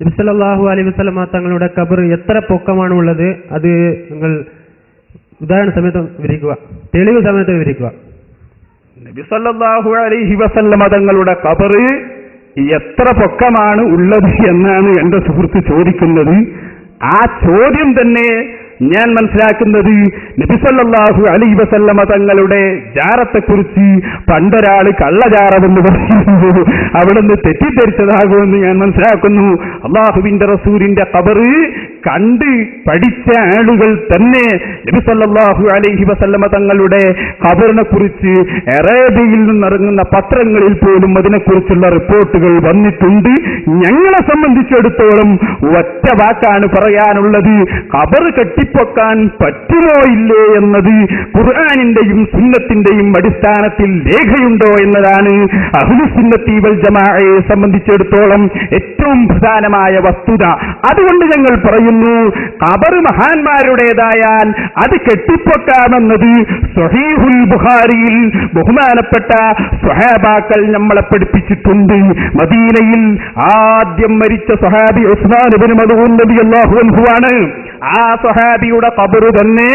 നബി സല്ലല്ലാഹു അലൈഹി വസല്ലമ തങ്ങളുടെ ഖബർ എത്ര പൊക്കമാണ് ഉള്ളത്? അത് നിങ്ങൾ ഉദാഹരണ സമയത്ത് വിവരിക്കുക, തെളിവ് സമയത്ത് വിവരിക്കുക. നബി സല്ലല്ലാഹു അലൈഹി വസല്ലമ തങ്ങളുടെ ഖബർ എത്ര പൊക്കമാണ് ഉള്ളത് എന്നാണ് എന്റെ സുഹൃത്ത് ചോദിക്കുന്നത്. ആ ചോദ്യം തന്നെ ഞാൻ മനസ്സിലാക്കുന്നത് നബി സല്ലല്ലാഹു അലൈഹി വസല്ലമ തങ്ങളുടെ ജാറത്തെക്കുറിച്ച് പണ്ടൊരാൾ കള്ളജാറമെന്ന് പറയുന്നത് അവിടുന്ന് തെറ്റിദ്ധരിച്ചതാകുമെന്ന് ഞാൻ മനസ്സിലാക്കുന്നു. അള്ളാഹുവിന്റെ റസൂലിന്റെ ഖബർ കണ്ട് പഠിച്ച ആളുകൾ തന്നെ നബി സല്ലല്ലാഹു അലൈഹി വസല്ലമ തങ്ങളുടെ ഖബറിനെ കുറിച്ച് അറേബ്യയിൽ നിന്നിറങ്ങുന്ന പത്രങ്ങളിൽ പോലും അതിനെക്കുറിച്ചുള്ള റിപ്പോർട്ടുകൾ വന്നിട്ടുണ്ട്. ഞങ്ങളെ സംബന്ധിച്ചിടത്തോളം ഒറ്റ വാക്കാണ് പറയാനുള്ളത്, ഖബർ കെട്ടിപ്പൊക്കാൻ പറ്റുമോ ഇല്ലേ എന്നത് ഖുർആനിന്റെയും സുന്നത്തിന്റെയും അടിസ്ഥാനത്തിൽ രേഖയുണ്ടോ എന്നതാണ് അഹ്ലുസുന്നത്തി വൽ ജമാഅയെ സംബന്ധിച്ചിടത്തോളം ഏറ്റവും പ്രധാനമായ വസ്തുത. അതുകൊണ്ട് ഞങ്ങൾ പറയുന്നു, ഖബർ മഹാന്മാരുടേതായാൽ അത് കെട്ടിപ്പൊക്കാമെന്നത് സ്വഹീഹുൽ ബുഖാരിയിൽ ബഹുമാനപ്പെട്ട സ്വഹാബാക്കൾ നമ്മളെ പഠിപ്പിച്ചിട്ടുണ്ട്. മദീനയിൽ ആദ്യം മരിച്ച സ്വഹാബി ഉസ്മാൻ ഇബ്നു മദ്ഊൻ റളിയല്ലാഹു അൻഹു ആണ്. ആ സ്വഹാബിയുടെ ഖബർ തന്നെ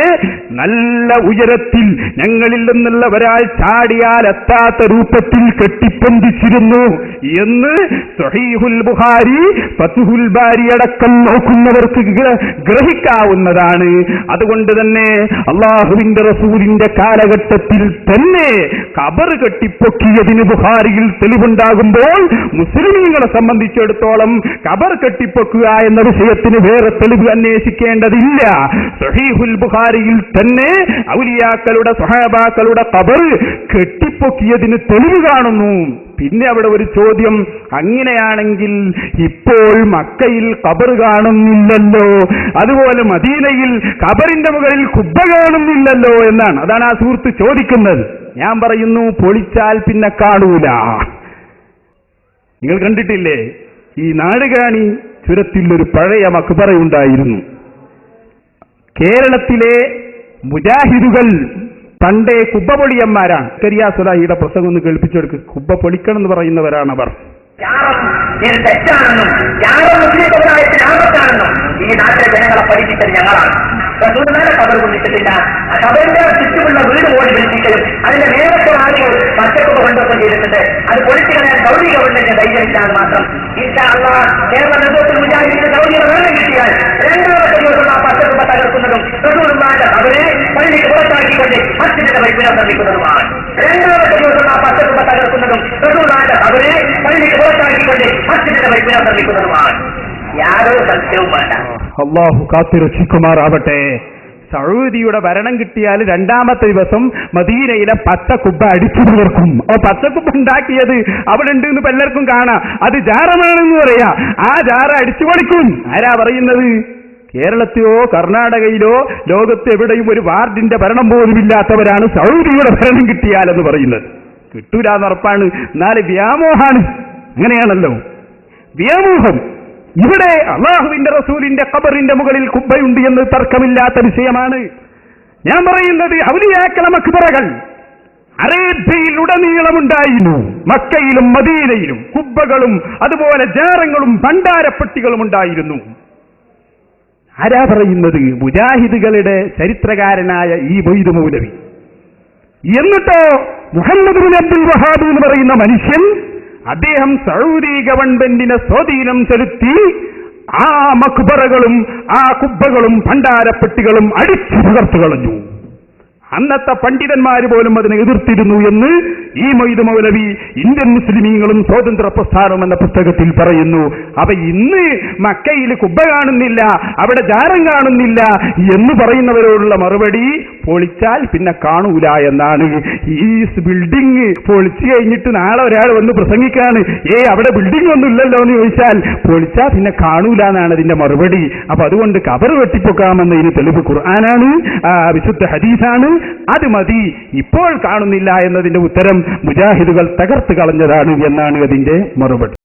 നല്ല ഉയരത്തിൽ ഞങ്ങളിൽ നിന്നുള്ള ഒരാൾ ചാടിയാൽ എത്താത്ത രൂപത്തിൽ കെട്ടിപ്പൊന്തിച്ചിരുന്നു എന്ന് സ്വഹീഹുൽ ബുഖാരി, ഫത്ഹുൽ ബാരി അടക്കം നോക്കുന്നവർക്ക് ഗ്രഹിക്കാവുന്നതാണ്. അതുകൊണ്ട് തന്നെ അള്ളാഹുവിന്റെ റസൂലിന്റെ കാലഘട്ടത്തിൽ തന്നെ ഖബർ കെട്ടിപ്പൊക്കിയതിന് ബുഖാരിയിൽ തെളിവുണ്ടാകുമ്പോൾ മുസ്ലിമീങ്ങളെ സംബന്ധിച്ചിടത്തോളം ഖബർ കെട്ടിപ്പൊക്കുക എന്ന വിഷയത്തിന് വേറെ തെളിവ് അന്വേഷിക്കേണ്ടതില്ല. സ്വഹീഹുൽ ബുഖാരിയിൽ തന്നെ ഔലിയാക്കളുടെ സ്വഹാബാക്കളുടെ ഖബർ കെട്ടിപ്പൊക്കിയതിന് തെളിവ് കാണുന്നു. പിന്നെ അവിടെ ഒരു ചോദ്യം, അങ്ങനെയാണെങ്കിൽ ഇപ്പോൾ മക്കയിൽ ഖബർ കാണുന്നില്ലല്ലോ, അതുപോലെ മദീനയിൽ ഖബറിന്റെ മുകളിൽ കുബ്ബ കാണുന്നില്ലല്ലോ എന്നാണ്. അതാണ് ആ സുഹൃത്ത് ചോദിക്കുന്നത്. ഞാൻ പറയുന്നു, പൊളിച്ചാൽ പിന്നെ കാണൂല. നിങ്ങൾ കണ്ടിട്ടില്ലേ, ഈ നാടുകാണി ചുരത്തിൽ ഒരു പഴയ മക്ബറയുണ്ടായിരുന്നു. കേരളത്തിലെ മുജാഹിദുകൾ പണ്ടേ കുബ്ബ പൊളിയന്മാരാണ്. കരിയാസുലാഹിയുടെ പ്രസംഗം ഒന്ന് കേൾപ്പിച്ചെടുക്ക്. കുബ്ബ പൊളിക്കണം എന്ന് പറയുന്നവരാണ് അവർ. തെറ്റാണെന്നും മുസ്ലിം സമുദായത്തിന് ആപത്താണെന്നും ഈ നാട്ടിലെ ജനങ്ങളെ പഠിപ്പിച്ചത് ഞങ്ങളാണ്. റസൂലുള്ളാഹിയെ ഖബർ കൊണ്ടിട്ടില്ല. ഖബറിന്റെ ചുറ്റുമുള്ള വീട് പോലും വിളിപ്പിക്കലും അതിന്റെ നേരത്തെ ആളുകൾ പച്ചക്കുപ്പ കൊണ്ടൊക്കെ ചെയ്തിട്ടുണ്ട്. അത് പൊളിച്ചു കളയാൻ സൗദി ഗവൺമെന്റ് ധൈര്യമില്ലാതെ മാത്രം ഇൻഷാ അല്ലാഹ് കേരള നേതൃത്വത്തിൽ മുജാഹിദിന്റെ സൗദിയുടെ വെള്ളം കിട്ടിയാൽ രണ്ടാമത്തെ ദിവസം ആ പച്ചക്കുപ്പ തകർക്കുന്നതും റസൂലുള്ളാഹിയുടെ ഖബറെ പള്ളിക്ക് പുറത്താക്കിക്കൊണ്ട് മസ്ജിദിന്റെ വൈപ്പിനെ നിർമ്മിക്കുന്നതുമാണ്. രണ്ടാമത്തെ ദിവസം ആ പച്ചക്കുപ്പ തകർക്കുന്നതും റസൂലുള്ളാഹിയുടെ ഖബറെ പള്ളിക്ക് പുറത്താക്കിക്കൊണ്ട് മസ്ജിദിന്റെ വൈപ്പിനെ നിർമ്മിക്കുന്നതുമാണ്. യാതൊരു സത്യവും വേണ്ട. അല്ലാഹു കാത്തുരക്ഷിക്കുമാറാവട്ടെ. സൗദിയുടെ ഭരണം കിട്ടിയാൽ രണ്ടാമത്തെ ദിവസം മദീനയിലെ പച്ചക്കുബ്ബ അടിച്ചു തീർക്കും. പച്ചക്കുബ്ബ ഉണ്ടാക്കിയത് അവിടെ ഉണ്ട് എന്ന് പലർക്കും കാണാം. അത് ജാറമാണെന്ന് പറയാ. ആ ജാറ അടിച്ചു പൊളിക്കും. ആരാ പറയുന്നത്? കേരളത്തിലോ കർണാടകയിലോ ലോകത്ത് എവിടെയും ഒരു വാർഡിന്റെ ഭരണം പോലും ഇല്ലാത്തവരാണ് സൗദിയുടെ ഭരണം കിട്ടിയാലെന്ന് പറയുന്നത്. കിട്ടൂലെന്ന് ഉറപ്പാണ്. എന്നാലും വ്യാമോഹാണ്. അങ്ങനെയാണല്ലോ വ്യാമോഹം. ഇവിടെ അള്ളാഹുവിന്റെ റസൂലിന്റെ ഖബറിന്റെ മുകളിൽ കുബ്ബയുണ്ട് എന്ന് തർക്കമില്ലാത്ത വിഷയമാണ്. ഞാൻ പറയുന്നത്, ഔലിയാക്കളെ മക്ബറകൾ അറേബ്യയിൽ ഉടനീളമുണ്ടായിരുന്നു. മക്കയിലും മദീനയിലും കുബ്ബകളും അതുപോലെ ജാറങ്ങളും ഭണ്ഡാരപ്പെട്ടികളും ഉണ്ടായിരുന്നു. ആരാ പറയുന്നത്? മുജാഹിദുകളുടെ ചരിത്രകാരനായ ഈ മൊയ്ദ് മൗലവി. എന്നിട്ടോ മുഹമ്മദ് ബിൻ അബ്ദുൽ വഹാബ് എന്ന് പറയുന്ന മനുഷ്യൻ, അദ്ദേഹം സൗദി ഗവൺമെന്റിനെ സ്വാധീനം ചെലുത്തി ആ മക്ബറകളും ആ കുബ്ബകളും ഭണ്ഡാരപ്പെട്ടികളും അടിച്ചു തകർത്തു കളഞ്ഞു. അന്നത്തെ പണ്ഡിതന്മാര് പോലും അതിനെ എതിർത്തിരുന്നു എന്ന് ഈ മൊയ്ദ് മൗലവി ഇന്ത്യൻ മുസ്ലിമീങ്ങളും സ്വാതന്ത്ര്യ പ്രസ്ഥാനം എന്ന പുസ്തകത്തിൽ പറയുന്നു. അപ്പൊ ഇന്ന് മക്കയിൽ കുബ്ബ കാണുന്നില്ല, അവിടെ ജാരം കാണുന്നില്ല എന്ന് പറയുന്നവരോടുള്ള മറുപടി, പൊളിച്ചാൽ പിന്നെ കാണൂല എന്നാണ്. ഈ ബിൽഡിംഗ് പൊളിച്ചു കഴിഞ്ഞിട്ട് നാളെ ഒരാൾ വന്ന് പ്രസംഗിക്കാണ്, അവിടെ ബിൽഡിംഗ് ഒന്നും ഇല്ലല്ലോ എന്ന് ചോദിച്ചാൽ പൊളിച്ചാൽ പിന്നെ കാണൂല എന്നാണ് അതിന്റെ മറുപടി. അപ്പൊ അതുകൊണ്ട് ഖബർ വെട്ടിപ്പൊക്കാമെന്നതിന് തെളിവ് ഖുർആനാണ്, വിശുദ്ധ ഹദീസാണ്. അത് മതി. ഇപ്പോൾ കാണുന്നില്ല എന്നതിന്റെ ഉത്തരം മുജാഹിദുകൾ തകർത്ത് കളഞ്ഞതാണ് എന്നാണ് അതിന്റെ മറുപടി.